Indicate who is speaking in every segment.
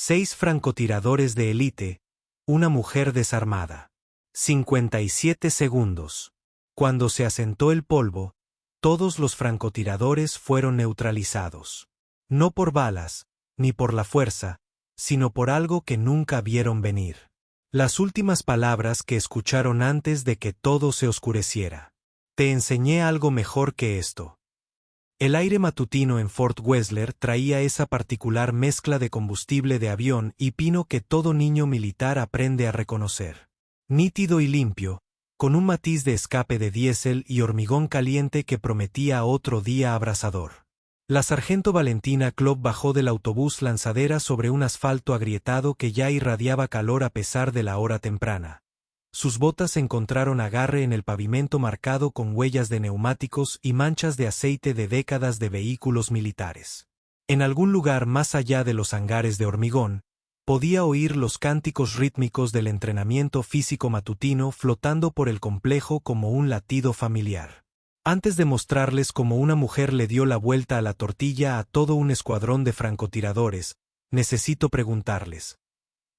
Speaker 1: 6 francotiradores de élite, una mujer desarmada. 57 segundos. Cuando se asentó el polvo, todos los francotiradores fueron neutralizados. No por balas, ni por la fuerza, sino por algo que nunca vieron venir. Las últimas palabras que escucharon antes de que todo se oscureciera. Te enseñé algo mejor que esto. El aire matutino en Fort Wessler traía esa particular mezcla de combustible de avión y pino que todo niño militar aprende a reconocer. Nítido y limpio, con un matiz de escape de diésel y hormigón caliente que prometía otro día abrasador. La sargento Valentina Klopp bajó del autobús lanzadera sobre un asfalto agrietado que ya irradiaba calor a pesar de la hora temprana. Sus botas encontraron agarre en el pavimento marcado con huellas de neumáticos y manchas de aceite de décadas de vehículos militares. En algún lugar más allá de los hangares de hormigón, podía oír los cánticos rítmicos del entrenamiento físico matutino flotando por el complejo como un latido familiar. Antes de mostrarles cómo una mujer le dio la vuelta a la tortilla a todo un escuadrón de francotiradores, necesito preguntarles.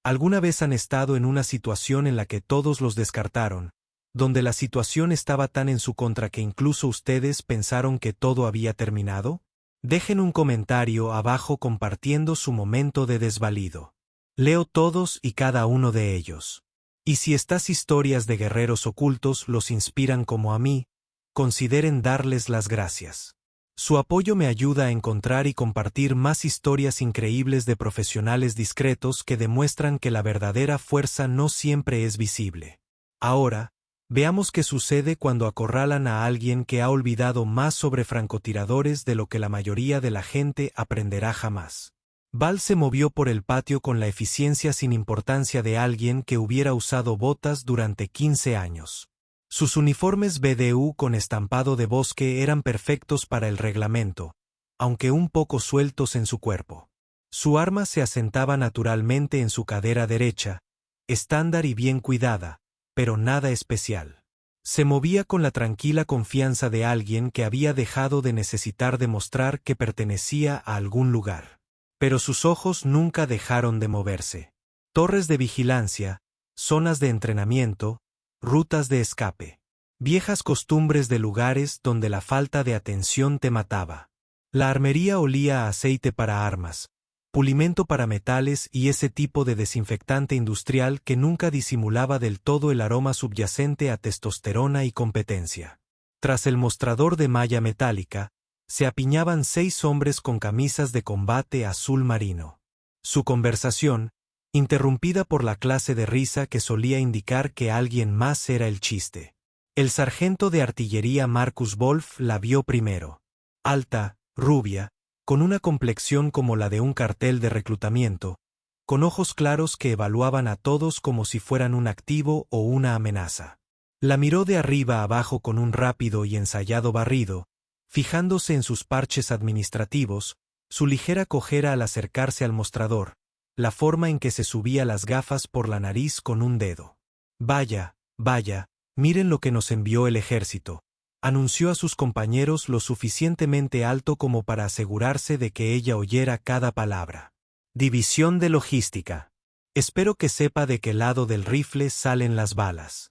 Speaker 1: ¿Alguna vez han estado en una situación en la que todos los descartaron, donde la situación estaba tan en su contra que incluso ustedes pensaron que todo había terminado? Dejen un comentario abajo compartiendo su momento de desvalido. Leo todos y cada uno de ellos. Y si estas historias de guerreros ocultos los inspiran como a mí, consideren darles las gracias. Su apoyo me ayuda a encontrar y compartir más historias increíbles de profesionales discretos que demuestran que la verdadera fuerza no siempre es visible. Ahora, veamos qué sucede cuando acorralan a alguien que ha olvidado más sobre francotiradores de lo que la mayoría de la gente aprenderá jamás. Val se movió por el patio con la eficiencia sin importancia de alguien que hubiera usado botas durante 15 años. Sus uniformes BDU con estampado de bosque eran perfectos para el reglamento, aunque un poco sueltos en su cuerpo. Su arma se asentaba naturalmente en su cadera derecha, estándar y bien cuidada, pero nada especial. Se movía con la tranquila confianza de alguien que había dejado de necesitar demostrar que pertenecía a algún lugar. Pero sus ojos nunca dejaron de moverse. Torres de vigilancia, zonas de entrenamiento, rutas de escape. Viejas costumbres de lugares donde la falta de atención te mataba. La armería olía a aceite para armas, pulimento para metales y ese tipo de desinfectante industrial que nunca disimulaba del todo el aroma subyacente a testosterona y competencia. Tras el mostrador de malla metálica, se apiñaban 6 hombres con camisas de combate azul marino. Su conversación, interrumpida por la clase de risa que solía indicar que alguien más era el chiste. El sargento de artillería Marcus Wolf la vio primero. Alta, rubia, con una complexión como la de un cartel de reclutamiento, con ojos claros que evaluaban a todos como si fueran un activo o una amenaza. La miró de arriba abajo con un rápido y ensayado barrido, fijándose en sus parches administrativos, su ligera cojera al acercarse al mostrador, la forma en que se subía las gafas por la nariz con un dedo. Vaya, vaya, miren lo que nos envió el ejército, anunció a sus compañeros lo suficientemente alto como para asegurarse de que ella oyera cada palabra. División de logística. Espero que sepa de qué lado del rifle salen las balas.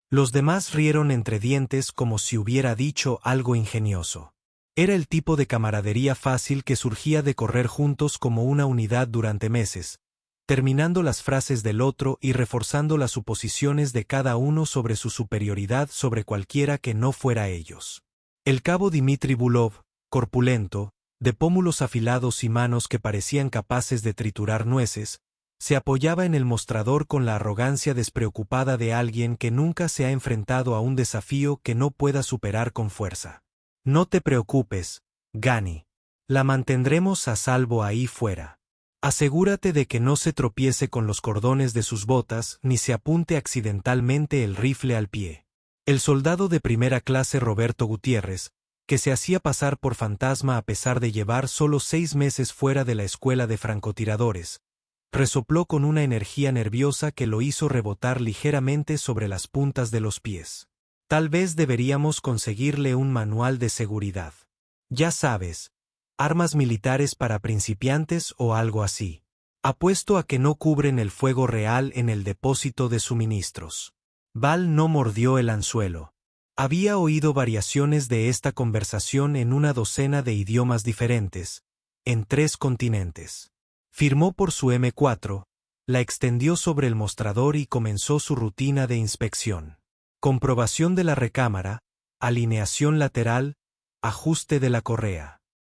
Speaker 1: Los demás rieron entre dientes como si hubiera dicho algo ingenioso. Era el tipo de camaradería fácil que surgía de correr juntos como una unidad durante meses, terminando las frases del otro y reforzando las suposiciones de cada uno sobre su superioridad sobre cualquiera que no fuera ellos. El cabo Dmitri Bulov, corpulento, de pómulos afilados y manos que parecían capaces de triturar nueces, se apoyaba en el mostrador con la arrogancia despreocupada de alguien que nunca se ha enfrentado a un desafío que no pueda superar con fuerza. No te preocupes, Gani. La mantendremos a salvo ahí fuera. Asegúrate de que no se tropiece con los cordones de sus botas ni se apunte accidentalmente el rifle al pie. El soldado de primera clase Roberto Gutiérrez, que se hacía pasar por fantasma a pesar de llevar solo 6 meses fuera de la escuela de francotiradores, resopló con una energía nerviosa que lo hizo rebotar ligeramente sobre las puntas de los pies. Tal vez deberíamos conseguirle un manual de seguridad. Ya sabes, armas militares para principiantes o algo así. Apuesto a que no cubren el fuego real en el depósito de suministros. Val no mordió el anzuelo. Había oído variaciones de esta conversación en una docena de idiomas diferentes, en 3 continentes. Firmó por su M4, la extendió sobre el mostrador y comenzó su rutina de inspección. Comprobación de la recámara, alineación lateral, ajuste de la correa.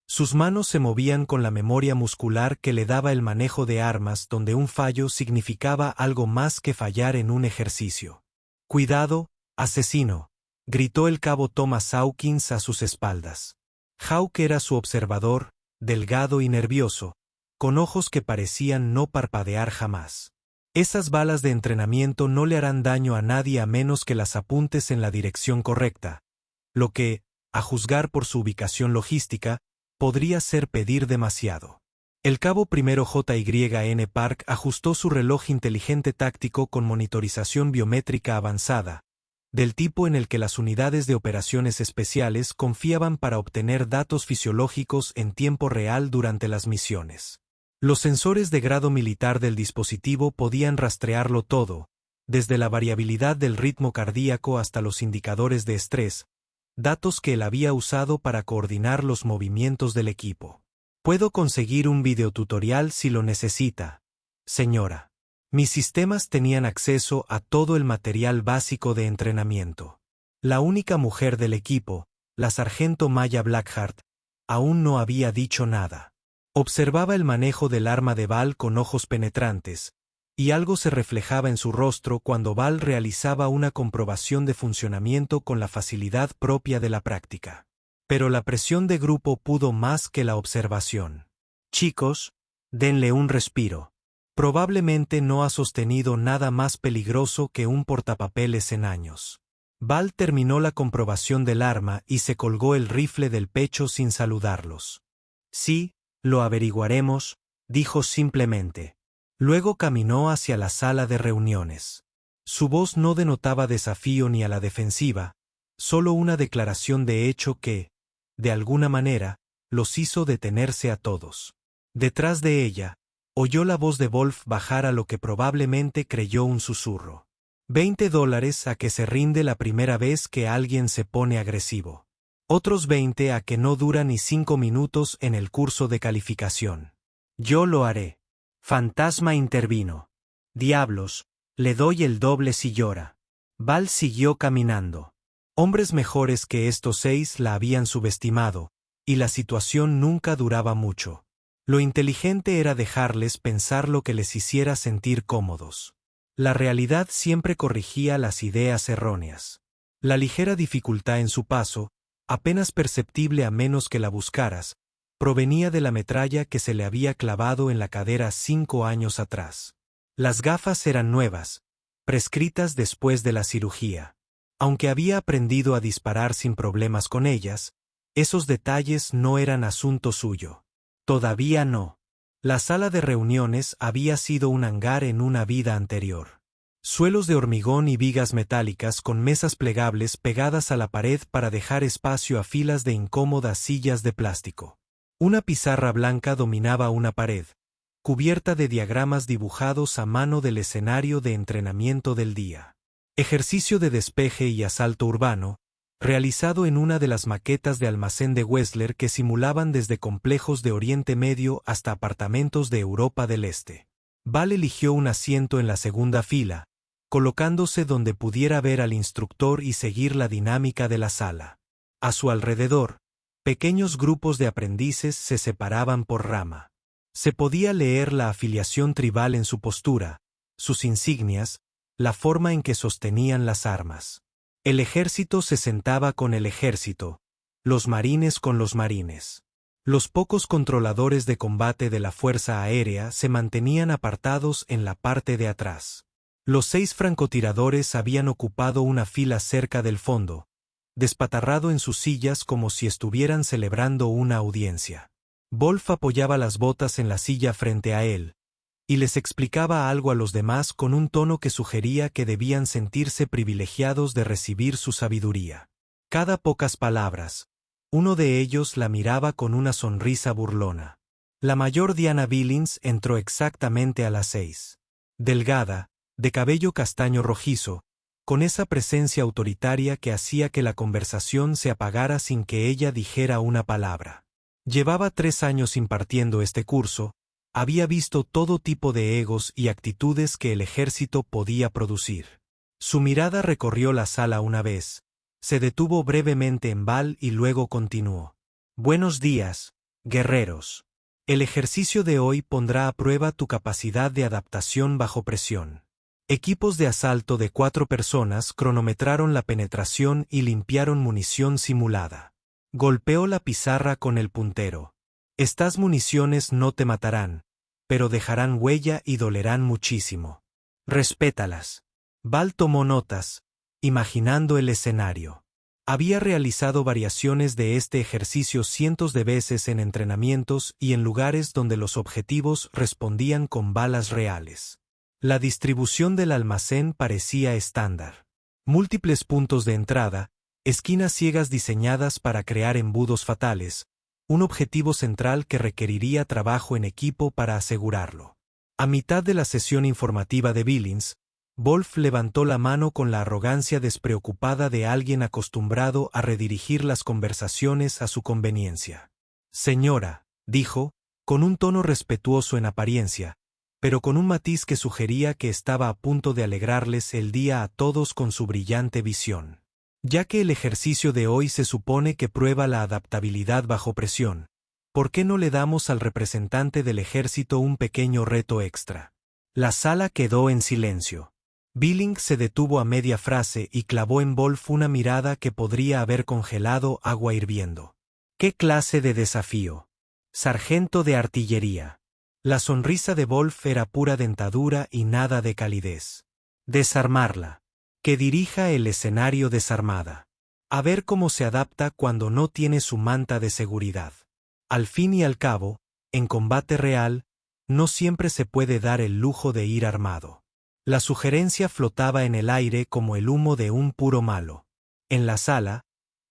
Speaker 1: Sus manos se movían con la memoria muscular que le daba el manejo de armas, donde un fallo significaba algo más que fallar en un ejercicio. «Cuidado, asesino», gritó el cabo Thomas Hawkins a sus espaldas. Hawk era su observador, delgado y nervioso, con ojos que parecían no parpadear jamás. Esas balas de entrenamiento no le harán daño a nadie a menos que las apuntes en la dirección correcta, lo que, a juzgar por su ubicación logística, podría ser pedir demasiado. El cabo primero JYN Park ajustó su reloj inteligente táctico con monitorización biométrica avanzada, del tipo en el que las unidades de operaciones especiales confiaban para obtener datos fisiológicos en tiempo real durante las misiones. Los sensores de grado militar del dispositivo podían rastrearlo todo, desde la variabilidad del ritmo cardíaco hasta los indicadores de estrés, datos que él había usado para coordinar los movimientos del equipo. «Puedo conseguir un videotutorial si lo necesita, señora. Mis sistemas tenían acceso a todo el material básico de entrenamiento». La única mujer del equipo, la sargento Maya Blackheart, aún no había dicho nada. Observaba el manejo del arma de Val con ojos penetrantes, y algo se reflejaba en su rostro cuando Val realizaba una comprobación de funcionamiento con la facilidad propia de la práctica. Pero la presión de grupo pudo más que la observación. «Chicos, denle un respiro. Probablemente no ha sostenido nada más peligroso que un portapapeles en años». Val terminó la comprobación del arma y se colgó el rifle del pecho sin saludarlos. «Sí, lo averiguaremos», dijo simplemente. Luego caminó hacia la sala de reuniones. Su voz no denotaba desafío ni a la defensiva, solo una declaración de hecho que, de alguna manera, los hizo detenerse a todos. Detrás de ella, oyó la voz de Wolf bajar a lo que probablemente creyó un susurro. $20 a que se rinde la primera vez que alguien se pone agresivo. Otros 20 a que no dura ni 5 minutos en el curso de calificación. Yo lo haré. Fantasma intervino. Diablos, le doy el doble si llora. Val siguió caminando. Hombres mejores que estos 6 la habían subestimado, y la situación nunca duraba mucho. Lo inteligente era dejarles pensar lo que les hiciera sentir cómodos. La realidad siempre corrigía las ideas erróneas. La ligera dificultad en su paso, apenas perceptible a menos que la buscaras, provenía de la metralla que se le había clavado en la cadera 5 años atrás. Las gafas eran nuevas, prescritas después de la cirugía. Aunque había aprendido a disparar sin problemas con ellas, esos detalles no eran asunto suyo. Todavía no. La sala de reuniones había sido un hangar en una vida anterior. Suelos de hormigón y vigas metálicas con mesas plegables pegadas a la pared para dejar espacio a filas de incómodas sillas de plástico. Una pizarra blanca dominaba una pared, cubierta de diagramas dibujados a mano del escenario de entrenamiento del día. Ejercicio de despeje y asalto urbano, realizado en una de las maquetas de almacén de Wessler que simulaban desde complejos de Oriente Medio hasta apartamentos de Europa del Este. Val eligió un asiento en la segunda fila, colocándose donde pudiera ver al instructor y seguir la dinámica de la sala. A su alrededor, pequeños grupos de aprendices se separaban por rama. Se podía leer la afiliación tribal en su postura, sus insignias, la forma en que sostenían las armas. El ejército se sentaba con el ejército, los marines con los marines. Los pocos controladores de combate de la Fuerza Aérea se mantenían apartados en la parte de atrás. Los 6 francotiradores habían ocupado una fila cerca del fondo, despatarrado en sus sillas como si estuvieran celebrando una audiencia. Wolf apoyaba las botas en la silla frente a él, y les explicaba algo a los demás con un tono que sugería que debían sentirse privilegiados de recibir su sabiduría. Cada pocas palabras, uno de ellos la miraba con una sonrisa burlona. La mayor Diana Billings entró exactamente a las 6. Delgada, de cabello castaño rojizo, con esa presencia autoritaria que hacía que la conversación se apagara sin que ella dijera una palabra. Llevaba 3 años impartiendo este curso, había visto todo tipo de egos y actitudes que el ejército podía producir. Su mirada recorrió la sala una vez, se detuvo brevemente en Val y luego continuó. Buenos días, guerreros. El ejercicio de hoy pondrá a prueba tu capacidad de adaptación bajo presión. Equipos de asalto de 4 personas cronometraron la penetración y limpiaron munición simulada. Golpeó la pizarra con el puntero. Estas municiones no te matarán, pero dejarán huella y dolerán muchísimo. Respétalas. Val tomó notas, imaginando el escenario. Había realizado variaciones de este ejercicio cientos de veces en entrenamientos y en lugares donde los objetivos respondían con balas reales. La distribución del almacén parecía estándar. Múltiples puntos de entrada, esquinas ciegas diseñadas para crear embudos fatales, un objetivo central que requeriría trabajo en equipo para asegurarlo. A mitad de la sesión informativa de Billings, Wolf levantó la mano con la arrogancia despreocupada de alguien acostumbrado a redirigir las conversaciones a su conveniencia. Señora, dijo, con un tono respetuoso en apariencia, pero con un matiz que sugería que estaba a punto de alegrarles el día a todos con su brillante visión. Ya que el ejercicio de hoy se supone que prueba la adaptabilidad bajo presión, ¿por qué no le damos al representante del ejército un pequeño reto extra? La sala quedó en silencio. Billings se detuvo a media frase y clavó en Wolf una mirada que podría haber congelado agua hirviendo. ¿Qué clase de desafío? Sargento de artillería. La sonrisa de Wolf era pura dentadura y nada de calidez. Desarmarla. Que dirija el escenario desarmada. A ver cómo se adapta cuando no tiene su manta de seguridad. Al fin y al cabo, en combate real, no siempre se puede dar el lujo de ir armado. La sugerencia flotaba en el aire como el humo de un puro malo. En la sala,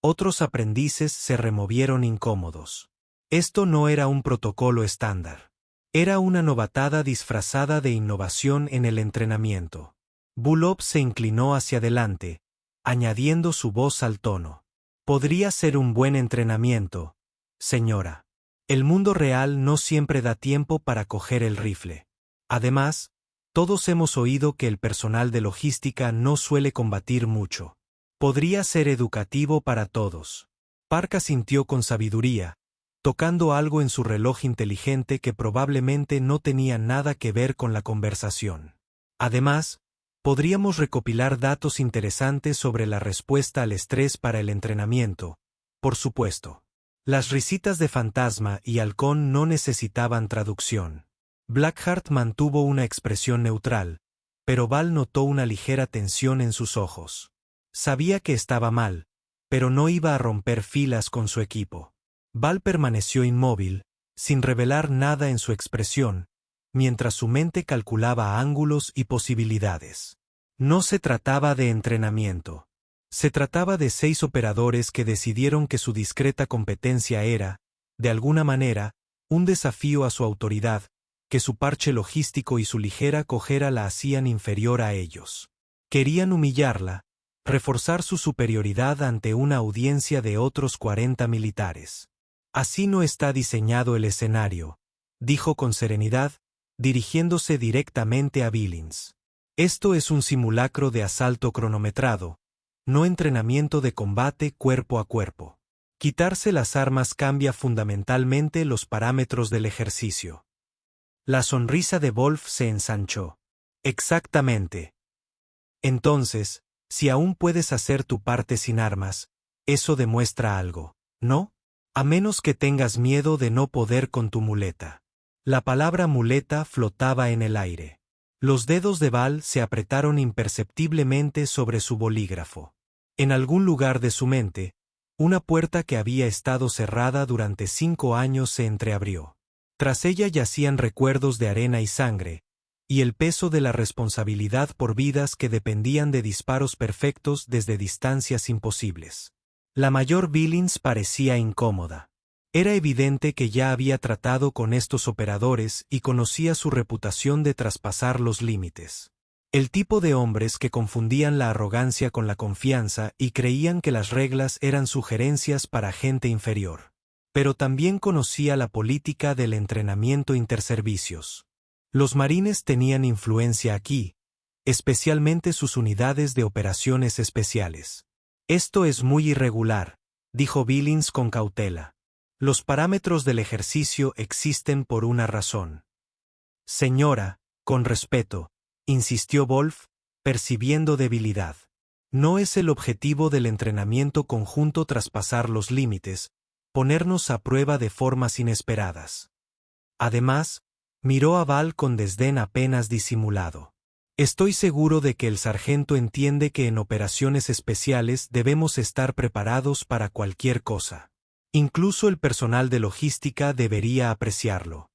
Speaker 1: otros aprendices se removieron incómodos. Esto no era un protocolo estándar. Era una novatada disfrazada de innovación en el entrenamiento. Bullock se inclinó hacia adelante, añadiendo su voz al tono. Podría ser un buen entrenamiento, señora. El mundo real no siempre da tiempo para coger el rifle. Además, todos hemos oído que el personal de logística no suele combatir mucho. Podría ser educativo para todos. Park asintió con sabiduría, tocando algo en su reloj inteligente que probablemente no tenía nada que ver con la conversación. Además, podríamos recopilar datos interesantes sobre la respuesta al estrés para el entrenamiento, por supuesto. Las risitas de Fantasma y Halcón no necesitaban traducción. Blackheart mantuvo una expresión neutral, pero Val notó una ligera tensión en sus ojos. Sabía que estaba mal, pero no iba a romper filas con su equipo. Val permaneció inmóvil, sin revelar nada en su expresión, mientras su mente calculaba ángulos y posibilidades. No se trataba de entrenamiento. Se trataba de 6 operadores que decidieron que su discreta competencia era, de alguna manera, un desafío a su autoridad, que su parche logístico y su ligera cojera la hacían inferior a ellos. Querían humillarla, reforzar su superioridad ante una audiencia de otros 40 militares. Así no está diseñado el escenario, dijo con serenidad, dirigiéndose directamente a Billings. Esto es un simulacro de asalto cronometrado, no entrenamiento de combate cuerpo a cuerpo. Quitarse las armas cambia fundamentalmente los parámetros del ejercicio. La sonrisa de Wolf se ensanchó. Exactamente. Entonces, si aún puedes hacer tu parte sin armas, eso demuestra algo, ¿no? A menos que tengas miedo de no poder con tu muleta. La palabra muleta flotaba en el aire. Los dedos de Val se apretaron imperceptiblemente sobre su bolígrafo. En algún lugar de su mente, una puerta que había estado cerrada durante 5 años se entreabrió. Tras ella yacían recuerdos de arena y sangre, y el peso de la responsabilidad por vidas que dependían de disparos perfectos desde distancias imposibles. La mayor Billings parecía incómoda. Era evidente que ya había tratado con estos operadores y conocía su reputación de traspasar los límites. El tipo de hombres que confundían la arrogancia con la confianza y creían que las reglas eran sugerencias para gente inferior. Pero también conocía la política del entrenamiento interservicios. Los marines tenían influencia aquí, especialmente sus unidades de operaciones especiales. Esto es muy irregular, dijo Billings con cautela. Los parámetros del ejercicio existen por una razón. Señora, con respeto, insistió Wolf, percibiendo debilidad. No es el objetivo del entrenamiento conjunto traspasar los límites, ponernos a prueba de formas inesperadas. Además, miró a Val con desdén apenas disimulado. Estoy seguro de que el sargento entiende que en operaciones especiales debemos estar preparados para cualquier cosa. Incluso el personal de logística debería apreciarlo.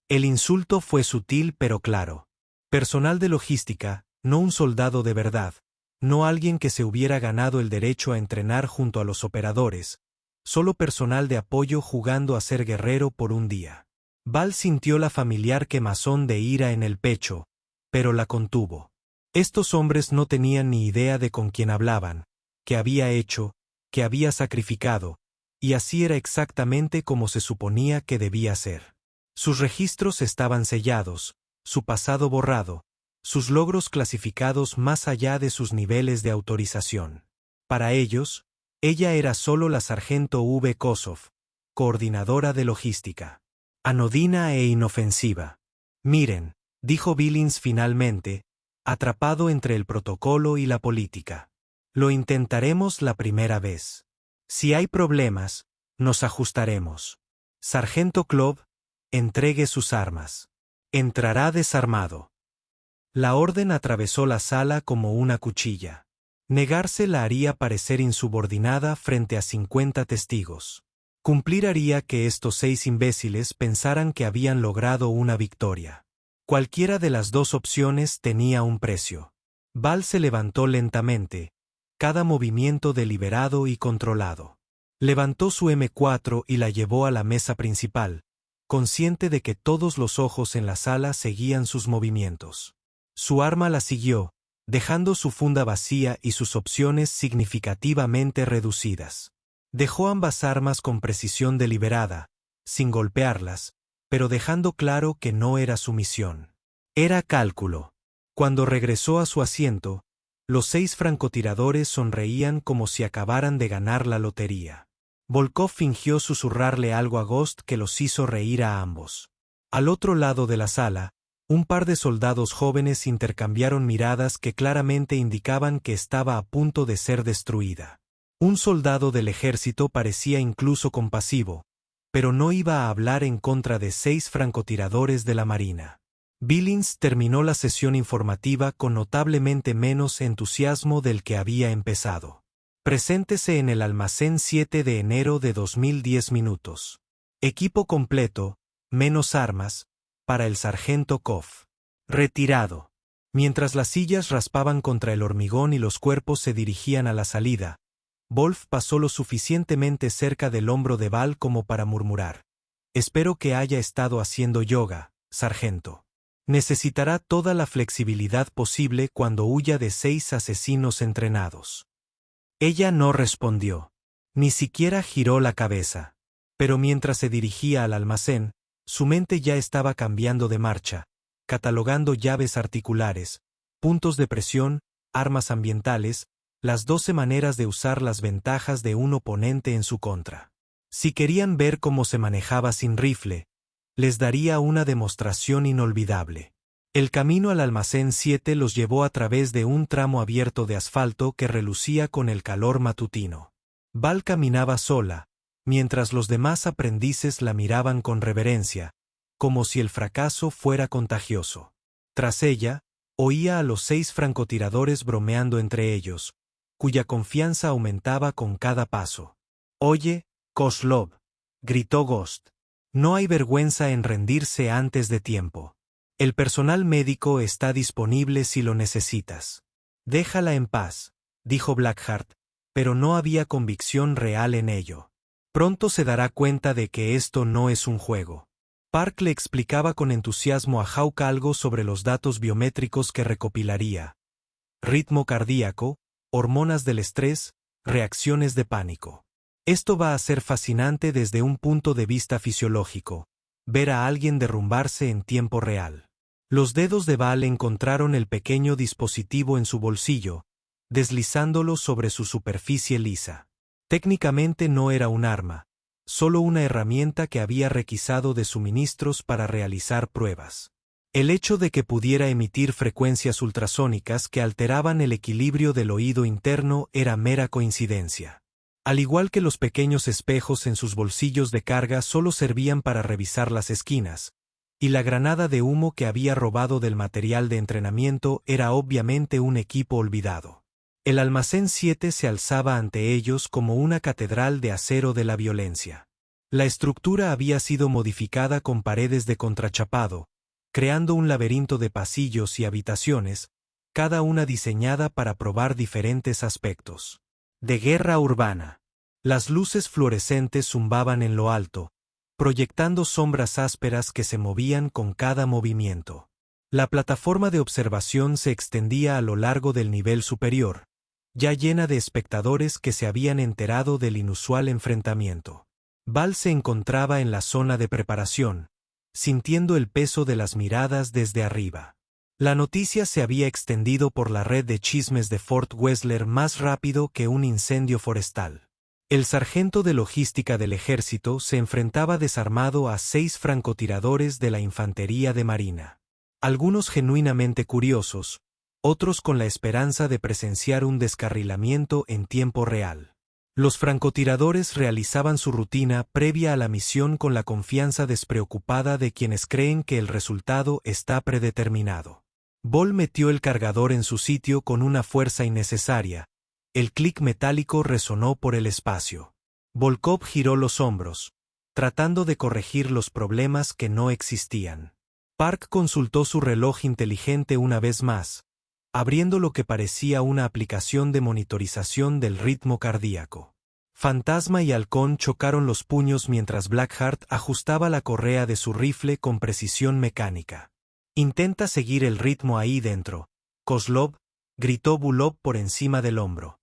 Speaker 1: El insulto fue sutil pero claro. Personal de logística, no un soldado de verdad, no alguien que se hubiera ganado el derecho a entrenar junto a los operadores, solo personal de apoyo jugando a ser guerrero por un día. Val sintió la familiar quemazón de ira en el pecho, pero la contuvo. Estos hombres no tenían ni idea de con quién hablaban, qué había hecho, qué había sacrificado, y así era exactamente como se suponía que debía ser. Sus registros estaban sellados, su pasado borrado, sus logros clasificados más allá de sus niveles de autorización. Para ellos, ella era solo la sargento V. Kossoff, coordinadora de logística. Anodina e inofensiva. Miren, dijo Billings finalmente, atrapado entre el protocolo y la política. Lo intentaremos la primera vez. Si hay problemas, nos ajustaremos. Sargento Club, entregue sus armas. Entrará desarmado. La orden atravesó la sala como una cuchilla. Negarse la haría parecer insubordinada frente a 50 testigos. Cumplir haría que estos 6 imbéciles pensaran que habían logrado una victoria. Cualquiera de las dos opciones tenía un precio. Val se levantó lentamente, cada movimiento deliberado y controlado. Levantó su M4 y la llevó a la mesa principal, consciente de que todos los ojos en la sala seguían sus movimientos. Su arma la siguió, dejando su funda vacía y sus opciones significativamente reducidas. Dejó ambas armas con precisión deliberada, sin golpearlas, pero dejando claro que no era su misión. Era cálculo. Cuando regresó a su asiento, los 6 francotiradores sonreían como si acabaran de ganar la lotería. Volkov fingió susurrarle algo a Ghost que los hizo reír a ambos. Al otro lado de la sala, un par de soldados jóvenes intercambiaron miradas que claramente indicaban que estaba a punto de ser destruida. Un soldado del ejército parecía incluso compasivo, pero no iba a hablar en contra de 6 francotiradores de la Marina. Billings terminó la sesión informativa con notablemente menos entusiasmo del que había empezado. Preséntese en el almacén 7 de enero de 2010 minutos. Equipo completo, menos armas, para el sargento Koff. Retirado. Mientras las sillas raspaban contra el hormigón y los cuerpos se dirigían a la salida, Wolf pasó lo suficientemente cerca del hombro de Val como para murmurar. Espero que haya estado haciendo yoga, sargento. Necesitará toda la flexibilidad posible cuando huya de 6 asesinos entrenados. Ella no respondió. Ni siquiera giró la cabeza. Pero mientras se dirigía al almacén, su mente ya estaba cambiando de marcha, catalogando llaves articulares, puntos de presión, armas ambientales, las 12 maneras de usar las ventajas de un oponente en su contra. Si querían ver cómo se manejaba sin rifle, les daría una demostración inolvidable. El camino al almacén 7 los llevó a través de un tramo abierto de asfalto que relucía con el calor matutino. Val caminaba sola, mientras los demás aprendices la miraban con reverencia, como si el fracaso fuera contagioso. Tras ella, oía a los 6 francotiradores bromeando entre ellos, cuya confianza aumentaba con cada paso. «Oye, Kozlov», gritó Ghost. «No hay vergüenza en rendirse antes de tiempo. El personal médico está disponible si lo necesitas». «Déjala en paz», dijo Blackheart, pero no había convicción real en ello. Pronto se dará cuenta de que esto no es un juego. Park le explicaba con entusiasmo a Hawk algo sobre los datos biométricos que recopilaría. Ritmo cardíaco, hormonas del estrés, reacciones de pánico. Esto va a ser fascinante desde un punto de vista fisiológico, ver a alguien derrumbarse en tiempo real. Los dedos de Val encontraron el pequeño dispositivo en su bolsillo, deslizándolo sobre su superficie lisa. Técnicamente no era un arma, solo una herramienta que había requisado de suministros para realizar pruebas. El hecho de que pudiera emitir frecuencias ultrasónicas que alteraban el equilibrio del oído interno era mera coincidencia. Al igual que los pequeños espejos en sus bolsillos de carga solo servían para revisar las esquinas, y la granada de humo que había robado del material de entrenamiento era obviamente un equipo olvidado. El almacén 7 se alzaba ante ellos como una catedral de acero de la violencia. La estructura había sido modificada con paredes de contrachapado, creando un laberinto de pasillos y habitaciones, cada una diseñada para probar diferentes aspectos. De guerra urbana. Las luces fluorescentes zumbaban en lo alto, proyectando sombras ásperas que se movían con cada movimiento. La plataforma de observación se extendía a lo largo del nivel superior, ya llena de espectadores que se habían enterado del inusual enfrentamiento. Val se encontraba en la zona de preparación, sintiendo el peso de las miradas desde arriba. La noticia se había extendido por la red de chismes de Fort Wessler más rápido que un incendio forestal. El sargento de logística del ejército se enfrentaba desarmado a 6 francotiradores de la infantería de marina. Algunos genuinamente curiosos, otros con la esperanza de presenciar un descarrilamiento en tiempo real. Los francotiradores realizaban su rutina previa a la misión con la confianza despreocupada de quienes creen que el resultado está predeterminado. Ball metió el cargador en su sitio con una fuerza innecesaria. El clic metálico resonó por el espacio. Volkov giró los hombros, tratando de corregir los problemas que no existían. Park consultó su reloj inteligente una vez más, abriendo lo que parecía una aplicación de monitorización del ritmo cardíaco. Fantasma y Halcón chocaron los puños mientras Blackheart ajustaba la correa de su rifle con precisión mecánica. «Intenta seguir el ritmo ahí dentro, Kozlov», gritó Bulov por encima del hombro.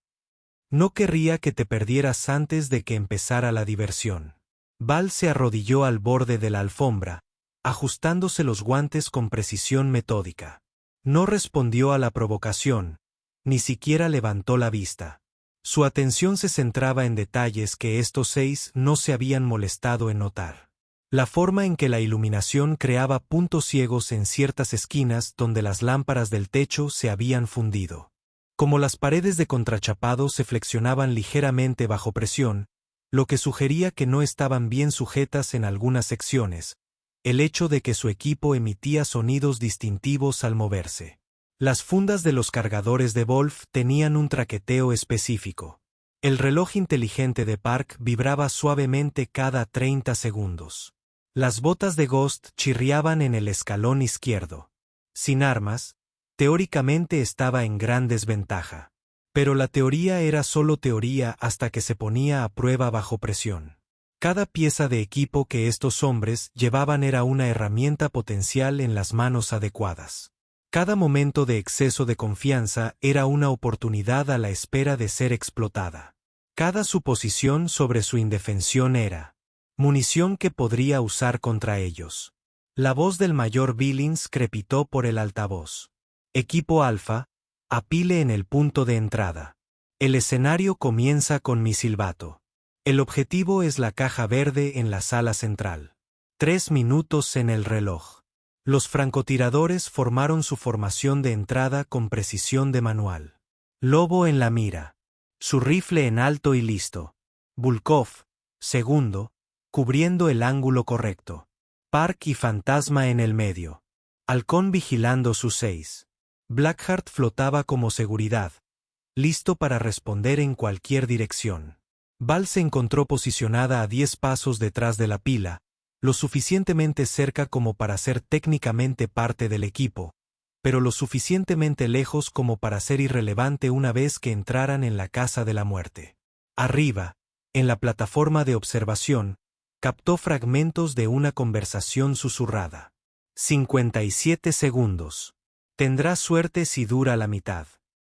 Speaker 1: «No querría que te perdieras antes de que empezara la diversión». Val se arrodilló al borde de la alfombra, ajustándose los guantes con precisión metódica. No respondió a la provocación, ni siquiera levantó la vista. Su atención se centraba en detalles que estos 6 no se habían molestado en notar. La forma en que la iluminación creaba puntos ciegos en ciertas esquinas donde las lámparas del techo se habían fundido. Como las paredes de contrachapado se flexionaban ligeramente bajo presión, lo que sugería que no estaban bien sujetas en algunas secciones, el hecho de que su equipo emitía sonidos distintivos al moverse. Las fundas de los cargadores de Wolf tenían un traqueteo específico. El reloj inteligente de Park vibraba suavemente cada 30 segundos. Las botas de Ghost chirriaban en el escalón izquierdo. Sin armas, teóricamente estaba en gran desventaja. Pero la teoría era solo teoría hasta que se ponía a prueba bajo presión. Cada pieza de equipo que estos hombres llevaban era una herramienta potencial en las manos adecuadas. Cada momento de exceso de confianza era una oportunidad a la espera de ser explotada. Cada suposición sobre su indefensión era munición que podría usar contra ellos. La voz del mayor Billings crepitó por el altavoz. Equipo Alfa, apile en el punto de entrada. El escenario comienza con mi silbato. El objetivo es la caja verde en la sala central. 3 minutos en el reloj. Los francotiradores formaron su formación de entrada con precisión de manual. Lobo en la mira. Su rifle en alto y listo. Volkov, segundo, cubriendo el ángulo correcto. Park y Fantasma en el medio. Halcón vigilando sus 6. Blackheart flotaba como seguridad, listo para responder en cualquier dirección. Val se encontró posicionada a 10 pasos detrás de la pila, lo suficientemente cerca como para ser técnicamente parte del equipo, pero lo suficientemente lejos como para ser irrelevante una vez que entraran en la casa de la muerte. Arriba, En la plataforma de observación, captó fragmentos de una conversación susurrada. 57 segundos. Tendrá suerte si dura la mitad.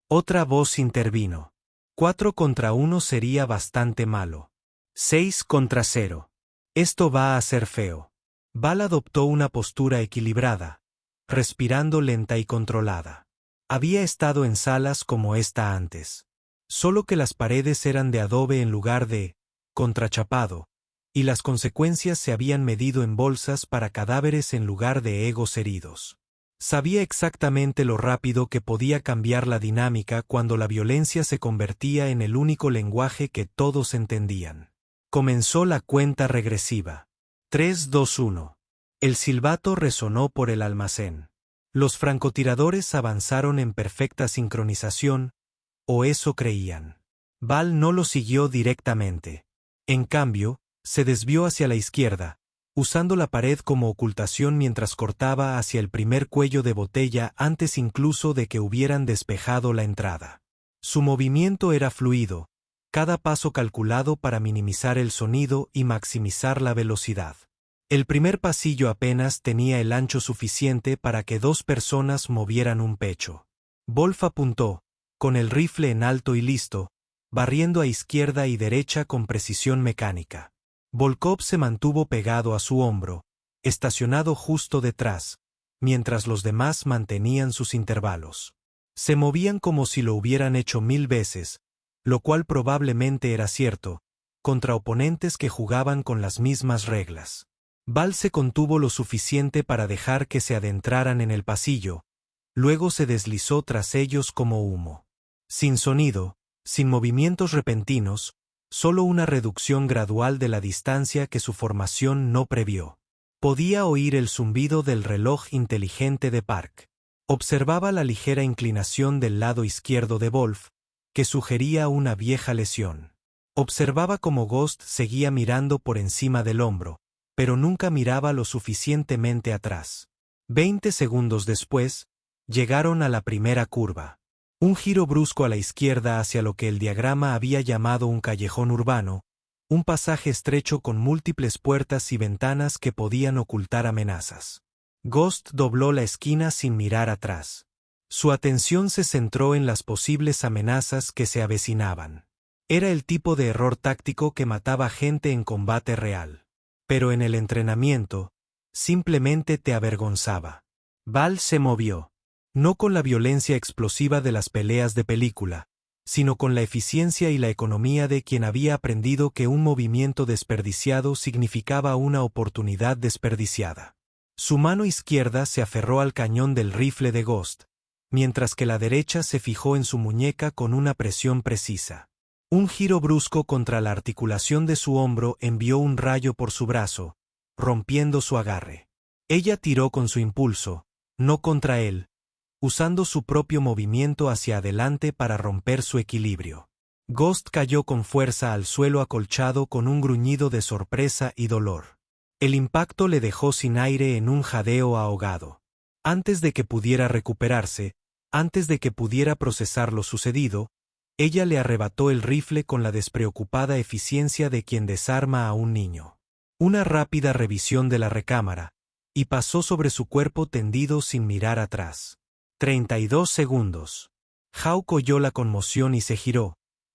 Speaker 1: Otra voz intervino. 4 contra 1 sería bastante malo. 6 contra 0. Esto va a ser feo. Val adoptó una postura equilibrada, respirando lenta y controlada. Había estado en salas como esta antes. Solo que las paredes eran de adobe en lugar de contrachapado, y las consecuencias se habían medido en bolsas para cadáveres en lugar de egos heridos. Sabía exactamente lo rápido que podía cambiar la dinámica cuando la violencia se convertía en el único lenguaje que todos entendían. Comenzó la cuenta regresiva. 3, 2, 1. El silbato resonó por el almacén. Los francotiradores avanzaron en perfecta sincronización, o eso creían. Val no lo siguió directamente. En cambio, se desvió hacia la izquierda, usando la pared como ocultación mientras cortaba hacia el primer cuello de botella antes incluso de que hubieran despejado la entrada. Su movimiento era fluido, cada paso calculado para minimizar el sonido y maximizar la velocidad. El primer pasillo apenas tenía el ancho suficiente para que 2 personas movieran un pecho. Wolf apuntó, con el rifle en alto y listo, barriendo a izquierda y derecha con precisión mecánica. Volkov se mantuvo pegado a su hombro, estacionado justo detrás, mientras los demás mantenían sus intervalos. Se movían como si lo hubieran hecho 1000 veces, lo cual probablemente era cierto, contra oponentes que jugaban con las mismas reglas. Val se contuvo lo suficiente para dejar que se adentraran en el pasillo, luego se deslizó tras ellos como humo. Sin sonido, sin movimientos repentinos, solo una reducción gradual de la distancia que su formación no previó. Podía oír el zumbido del reloj inteligente de Park. Observaba la ligera inclinación del lado izquierdo de Wolf, que sugería una vieja lesión. Observaba cómo Ghost seguía mirando por encima del hombro, pero nunca miraba lo suficientemente atrás. 20 segundos después, llegaron a la primera curva. Un giro brusco a la izquierda hacia lo que el diagrama había llamado un callejón urbano, un pasaje estrecho con múltiples puertas y ventanas que podían ocultar amenazas. Ghost dobló la esquina sin mirar atrás. Su atención se centró en las posibles amenazas que se avecinaban. Era el tipo de error táctico que mataba gente en combate real. Pero en el entrenamiento, simplemente te avergonzaba. Val se movió. No con la violencia explosiva de las peleas de película, sino con la eficiencia y la economía de quien había aprendido que un movimiento desperdiciado significaba una oportunidad desperdiciada. Su mano izquierda se aferró al cañón del rifle de Ghost, mientras que la derecha se fijó en su muñeca con una presión precisa. Un giro brusco contra la articulación de su hombro envió un rayo por su brazo, rompiendo su agarre. Ella tiró con su impulso, no contra él, usando su propio movimiento hacia adelante para romper su equilibrio. Ghost cayó con fuerza al suelo acolchado con un gruñido de sorpresa y dolor. El impacto le dejó sin aire en un jadeo ahogado. Antes de que pudiera recuperarse, antes de que pudiera procesar lo sucedido, ella le arrebató el rifle con la despreocupada eficiencia de quien desarma a un niño. Una rápida revisión de la recámara, y pasó sobre su cuerpo tendido sin mirar atrás. 32 segundos. Hawk oyó la conmoción y se giró,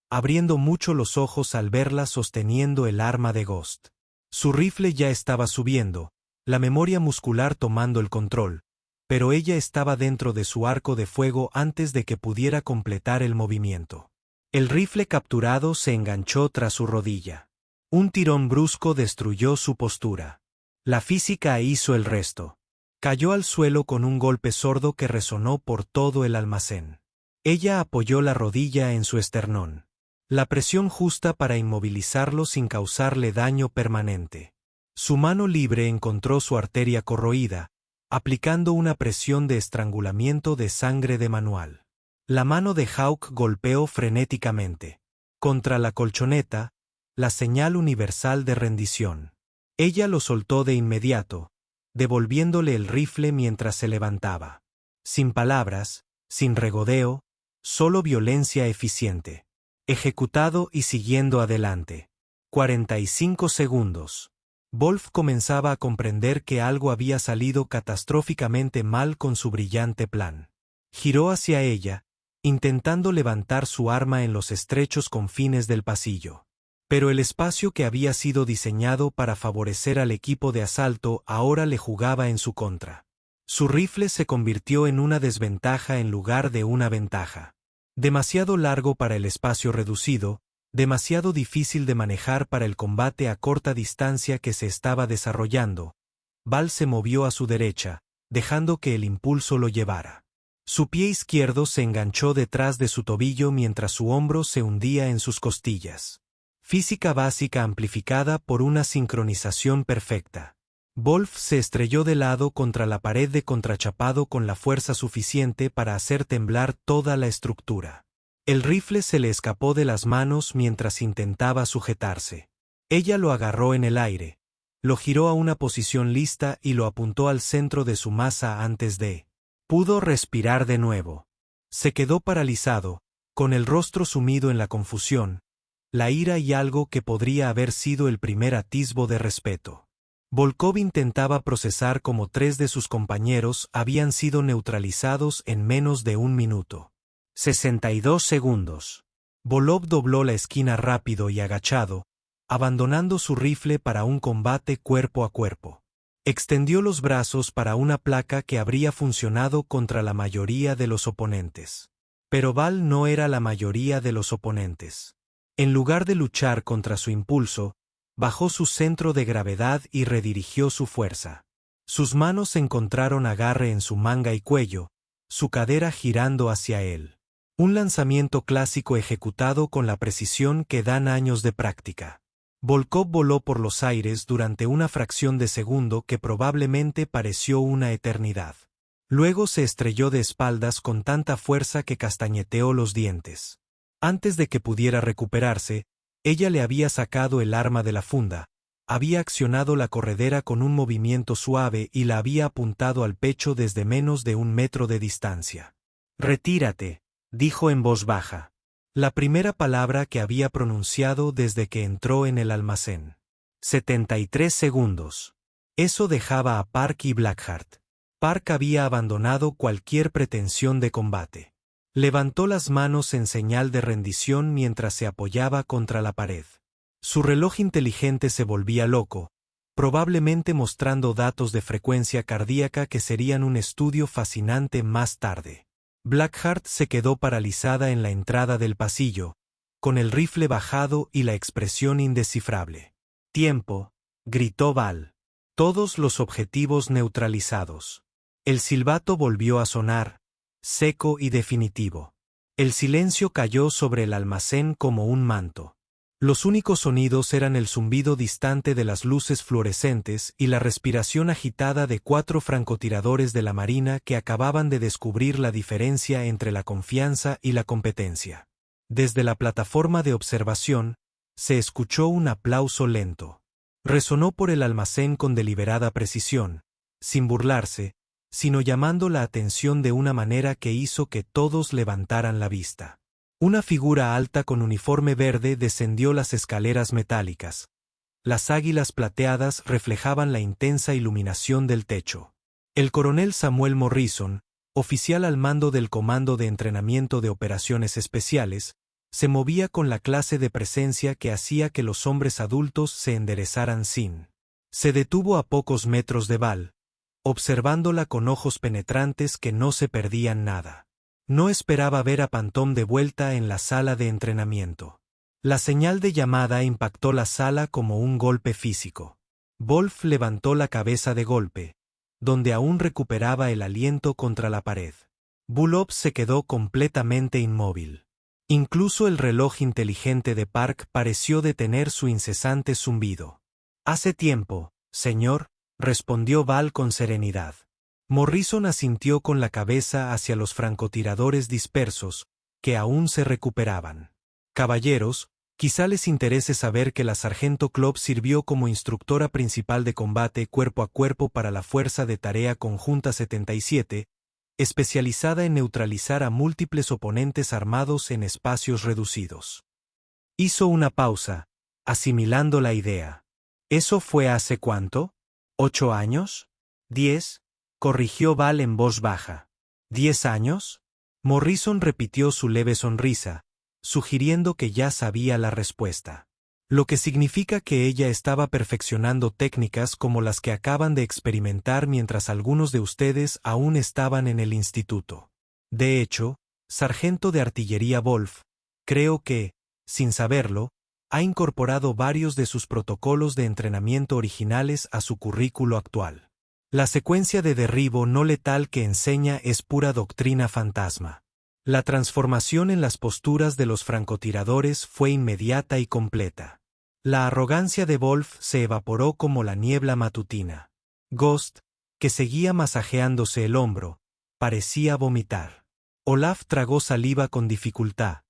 Speaker 1: abriendo mucho los ojos al verla sosteniendo el arma de Ghost. Su rifle ya estaba subiendo, la memoria muscular tomando el control, pero ella estaba dentro de su arco de fuego antes de que pudiera completar el movimiento. El rifle capturado se enganchó tras su rodilla. Un tirón brusco destruyó su postura. La física hizo el resto. Cayó al suelo con un golpe sordo que resonó por todo el almacén. Ella apoyó la rodilla en su esternón. La presión justa para inmovilizarlo sin causarle daño permanente. Su mano libre encontró su arteria corroída, aplicando una presión de estrangulamiento de sangre de manual. La mano de Hawk golpeó frenéticamente. Contra la colchoneta, la señal universal de rendición. Ella lo soltó de inmediato, devolviéndole el rifle mientras se levantaba. Sin palabras, sin regodeo, solo violencia eficiente. Ejecutado y siguiendo adelante. 45 segundos. Wolf comenzaba a comprender que algo había salido catastróficamente mal con su brillante plan. Giró hacia ella, intentando levantar su arma en los estrechos confines del pasillo. Pero el espacio que había sido diseñado para favorecer al equipo de asalto ahora le jugaba en su contra. Su rifle se convirtió en una desventaja en lugar de una ventaja. Demasiado largo para el espacio reducido, demasiado difícil de manejar para el combate a corta distancia que se estaba desarrollando. Val se movió a su derecha, dejando que el impulso lo llevara. Su pie izquierdo se enganchó detrás de su tobillo mientras su hombro se hundía en sus costillas. Física básica amplificada por una sincronización perfecta. Wolf se estrelló de lado contra la pared de contrachapado con la fuerza suficiente para hacer temblar toda la estructura. El rifle se le escapó de las manos mientras intentaba sujetarse. Ella lo agarró en el aire, lo giró a una posición lista y lo apuntó al centro de su masa antes de... Pudo respirar de nuevo. Se quedó paralizado, con el rostro sumido en la confusión, la ira y algo que podría haber sido el primer atisbo de respeto. Volkov intentaba procesar cómo 3 de sus compañeros habían sido neutralizados en menos de un minuto. 62 segundos. Volkov dobló la esquina rápido y agachado, abandonando su rifle para un combate cuerpo a cuerpo. Extendió los brazos para una placa que habría funcionado contra la mayoría de los oponentes. Pero Val no era la mayoría de los oponentes. En lugar de luchar contra su impulso, bajó su centro de gravedad y redirigió su fuerza. Sus manos encontraron agarre en su manga y cuello, su cadera girando hacia él. Un lanzamiento clásico ejecutado con la precisión que dan años de práctica. Volkov voló por los aires durante una fracción de segundo que probablemente pareció una eternidad. Luego se estrelló de espaldas con tanta fuerza que castañeteó los dientes. Antes de que pudiera recuperarse, ella le había sacado el arma de la funda, había accionado la corredera con un movimiento suave y la había apuntado al pecho desde menos de 1 metro de distancia. «Retírate», dijo en voz baja. La primera palabra que había pronunciado desde que entró en el almacén. 73 segundos. Eso dejaba a Park y Blackheart. Park había abandonado cualquier pretensión de combate. Levantó las manos en señal de rendición mientras se apoyaba contra la pared. Su reloj inteligente se volvía loco, probablemente mostrando datos de frecuencia cardíaca que serían un estudio fascinante más tarde. Blackheart se quedó paralizada en la entrada del pasillo, con el rifle bajado y la expresión indescifrable. «Tiempo», gritó Val. Todos los objetivos neutralizados. El silbato volvió a sonar, seco y definitivo. El silencio cayó sobre el almacén como un manto. Los únicos sonidos eran el zumbido distante de las luces fluorescentes y la respiración agitada de 4 francotiradores de la Marina que acababan de descubrir la diferencia entre la confianza y la competencia. Desde la plataforma de observación, se escuchó un aplauso lento. Resonó por el almacén con deliberada precisión, sin burlarse, sino llamando la atención de una manera que hizo que todos levantaran la vista. Una figura alta con uniforme verde descendió las escaleras metálicas. Las águilas plateadas reflejaban la intensa iluminación del techo. El coronel Samuel Morrison, oficial al mando del Comando de Entrenamiento de Operaciones Especiales, se movía con la clase de presencia que hacía que los hombres adultos se enderezaran sin. Se detuvo a pocos metros de Val, observándola con ojos penetrantes que no se perdían nada. No esperaba ver a Phantom de vuelta en la sala de entrenamiento. La señal de llamada impactó la sala como un golpe físico. Wolf levantó la cabeza de golpe, donde aún recuperaba el aliento contra la pared. Bullock se quedó completamente inmóvil. Incluso el reloj inteligente de Park pareció detener su incesante zumbido. «Hace tiempo, señor», respondió Val con serenidad. Morrison asintió con la cabeza hacia los francotiradores dispersos, que aún se recuperaban. «Caballeros, quizá les interese saber que la sargento Klopp sirvió como instructora principal de combate cuerpo a cuerpo para la Fuerza de Tarea Conjunta 77, especializada en neutralizar a múltiples oponentes armados en espacios reducidos». Hizo una pausa, asimilando la idea. ¿Eso fue hace cuánto? ¿8 años? ¿10? Corrigió Val en voz baja. ¿10 años? Morrison repitió su leve sonrisa, sugiriendo que ya sabía la respuesta. Lo que significa que ella estaba perfeccionando técnicas como las que acaban de experimentar mientras algunos de ustedes aún estaban en el instituto. De hecho, sargento de artillería Wolf, creo que, sin saberlo, ha incorporado varios de sus protocolos de entrenamiento originales a su currículo actual. La secuencia de derribo no letal que enseña es pura doctrina fantasma. La transformación en las posturas de los francotiradores fue inmediata y completa. La arrogancia de Wolf se evaporó como la niebla matutina. Ghost, que seguía masajeándose el hombro, parecía vomitar. Olaf tragó saliva con dificultad.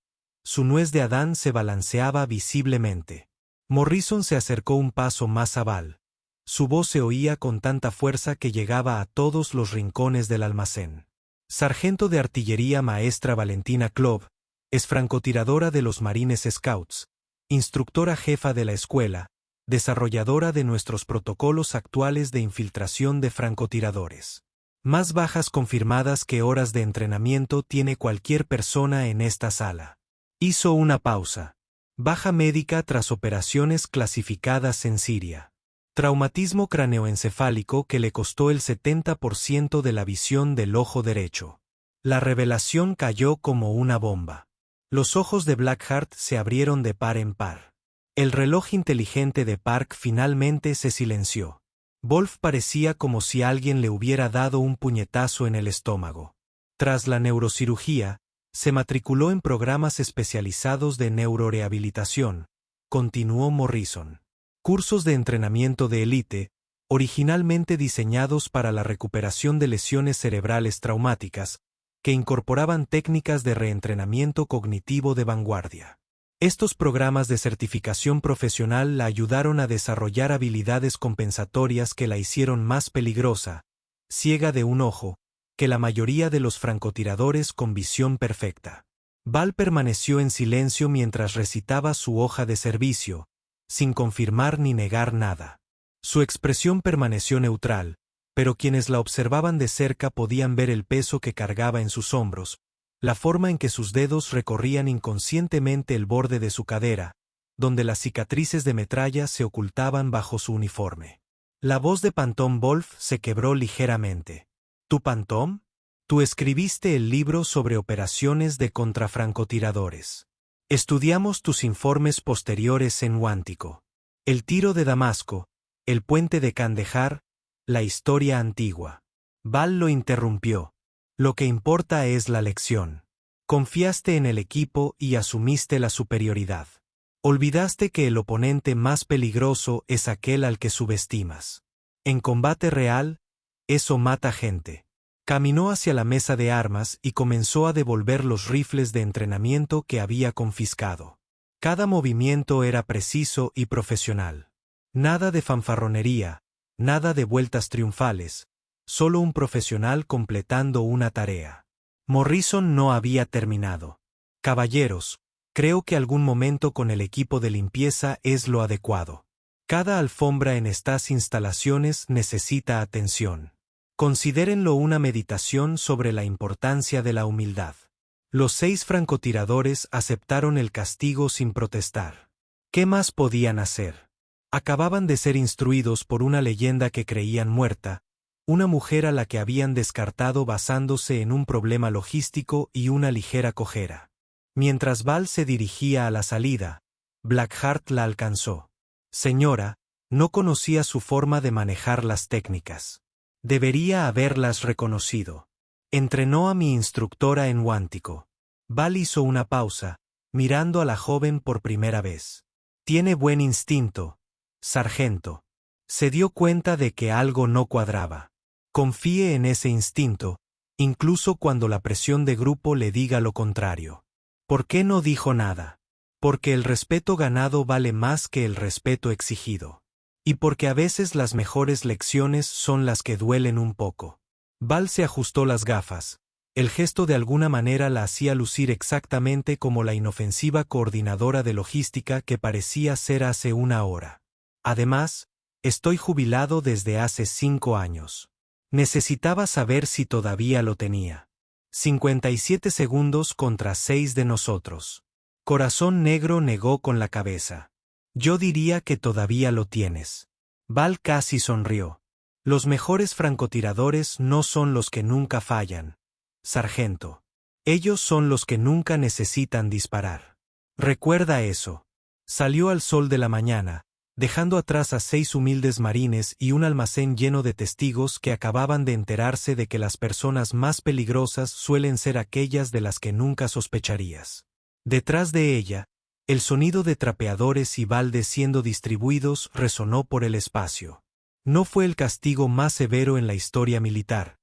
Speaker 1: Su nuez de Adán se balanceaba visiblemente. Morrison se acercó un paso más a Val. Su voz se oía con tanta fuerza que llegaba a todos los rincones del almacén. Sargento de artillería maestra Valentina Klov, es francotiradora de los Marines Scouts, instructora jefa de la escuela, desarrolladora de nuestros protocolos actuales de infiltración de francotiradores. Más bajas confirmadas que horas de entrenamiento tiene cualquier persona en esta sala. Hizo una pausa. Baja médica tras operaciones clasificadas en Siria. Traumatismo craneoencefálico que le costó el 70% de la visión del ojo derecho. La revelación cayó como una bomba. Los ojos de Blackheart se abrieron de par en par. El reloj inteligente de Park finalmente se silenció. Wolf parecía como si alguien le hubiera dado un puñetazo en el estómago. Tras la neurocirugía, se matriculó en programas especializados de neurorehabilitación, continuó Morrison. Cursos de entrenamiento de élite, originalmente diseñados para la recuperación de lesiones cerebrales traumáticas, que incorporaban técnicas de reentrenamiento cognitivo de vanguardia. Estos programas de certificación profesional la ayudaron a desarrollar habilidades compensatorias que la hicieron más peligrosa, ciega de un ojo, que la mayoría de los francotiradores con visión perfecta. Val permaneció en silencio mientras recitaba su hoja de servicio, sin confirmar ni negar nada. Su expresión permaneció neutral, pero quienes la observaban de cerca podían ver el peso que cargaba en sus hombros, la forma en que sus dedos recorrían inconscientemente el borde de su cadera, donde las cicatrices de metralla se ocultaban bajo su uniforme. La voz de Phantom Wolf se quebró ligeramente. ¿Tú, Phantom? Tú escribiste el libro sobre operaciones de contrafrancotiradores. Estudiamos tus informes posteriores en Huántico. El tiro de Damasco, el puente de Kandahar, la historia antigua. Val lo interrumpió. Lo que importa es la lección. Confiaste en el equipo y asumiste la superioridad. Olvidaste que el oponente más peligroso es aquel al que subestimas. En combate real, eso mata gente. Caminó hacia la mesa de armas y comenzó a devolver los rifles de entrenamiento que había confiscado. Cada movimiento era preciso y profesional. Nada de fanfarronería, nada de vueltas triunfales, solo un profesional completando una tarea. Morrison no había terminado. Caballeros, creo que algún momento con el equipo de limpieza es lo adecuado. Cada alfombra en estas instalaciones necesita atención. Considérenlo una meditación sobre la importancia de la humildad. Los 6 francotiradores aceptaron el castigo sin protestar. ¿Qué más podían hacer? Acababan de ser instruidos por una leyenda que creían muerta, una mujer a la que habían descartado basándose en un problema logístico y una ligera cojera. Mientras Val se dirigía a la salida, Blackheart la alcanzó. Señora, no conocía su forma de manejar las técnicas. Debería haberlas reconocido. Entrenó a mi instructora en Huántico. Val hizo una pausa, mirando a la joven por primera vez. Tiene buen instinto, sargento. Se dio cuenta de que algo no cuadraba. Confíe en ese instinto, incluso cuando la presión de grupo le diga lo contrario. ¿Por qué no dijo nada? Porque el respeto ganado vale más que el respeto exigido. Y porque a veces las mejores lecciones son las que duelen un poco. Val se ajustó las gafas, El gesto de alguna manera la hacía lucir exactamente como la inofensiva coordinadora de logística que parecía ser hace una hora. Además, estoy jubilado desde hace 5 años. Necesitaba saber si todavía lo tenía. 57 segundos contra 6 de nosotros. Corazón Negro negó con la cabeza. Yo diría que todavía lo tienes. Val casi sonrió. Los mejores francotiradores no son los que nunca fallan, sargento. Ellos son los que nunca necesitan disparar. Recuerda eso. Salió al sol de la mañana, dejando atrás a 6 humildes marines y un almacén lleno de testigos que acababan de enterarse de que las personas más peligrosas suelen ser aquellas de las que nunca sospecharías. Detrás de ella, el sonido de trapeadores y baldes siendo distribuidos resonó por el espacio. No fue el castigo más severo en la historia militar,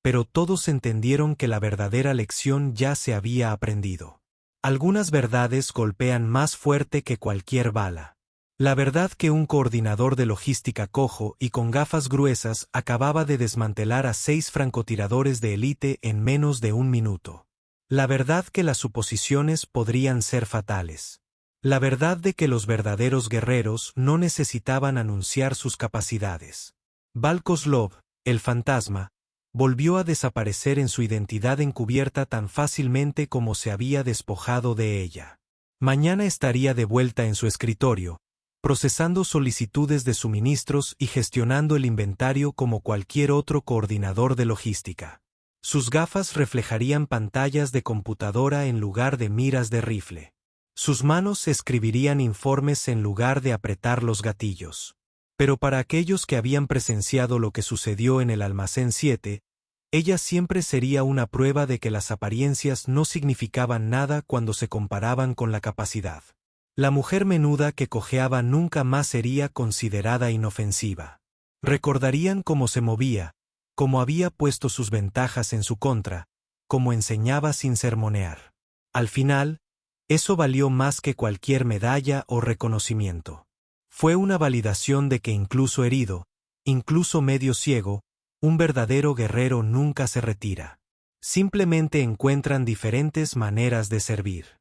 Speaker 1: pero todos entendieron que la verdadera lección ya se había aprendido. Algunas verdades golpean más fuerte que cualquier bala. La verdad que un coordinador de logística cojo y con gafas gruesas acababa de desmantelar a 6 francotiradores de élite en menos de 1 minuto. La verdad que las suposiciones podrían ser fatales. La verdad de que los verdaderos guerreros no necesitaban anunciar sus capacidades. Val Koslov, el fantasma, volvió a desaparecer en su identidad encubierta tan fácilmente como se había despojado de ella. Mañana estaría de vuelta en su escritorio, procesando solicitudes de suministros y gestionando el inventario como cualquier otro coordinador de logística. Sus gafas reflejarían pantallas de computadora en lugar de miras de rifle. Sus manos escribirían informes en lugar de apretar los gatillos. Pero para aquellos que habían presenciado lo que sucedió en el almacén 7, ella siempre sería una prueba de que las apariencias no significaban nada cuando se comparaban con la capacidad. La mujer menuda que cojeaba nunca más sería considerada inofensiva. Recordarían cómo se movía, cómo había puesto sus ventajas en su contra, cómo enseñaba sin sermonear. Al final, eso valió más que cualquier medalla o reconocimiento. Fue una validación de que incluso herido, incluso medio ciego, un verdadero guerrero nunca se retira. Simplemente encuentran diferentes maneras de servir.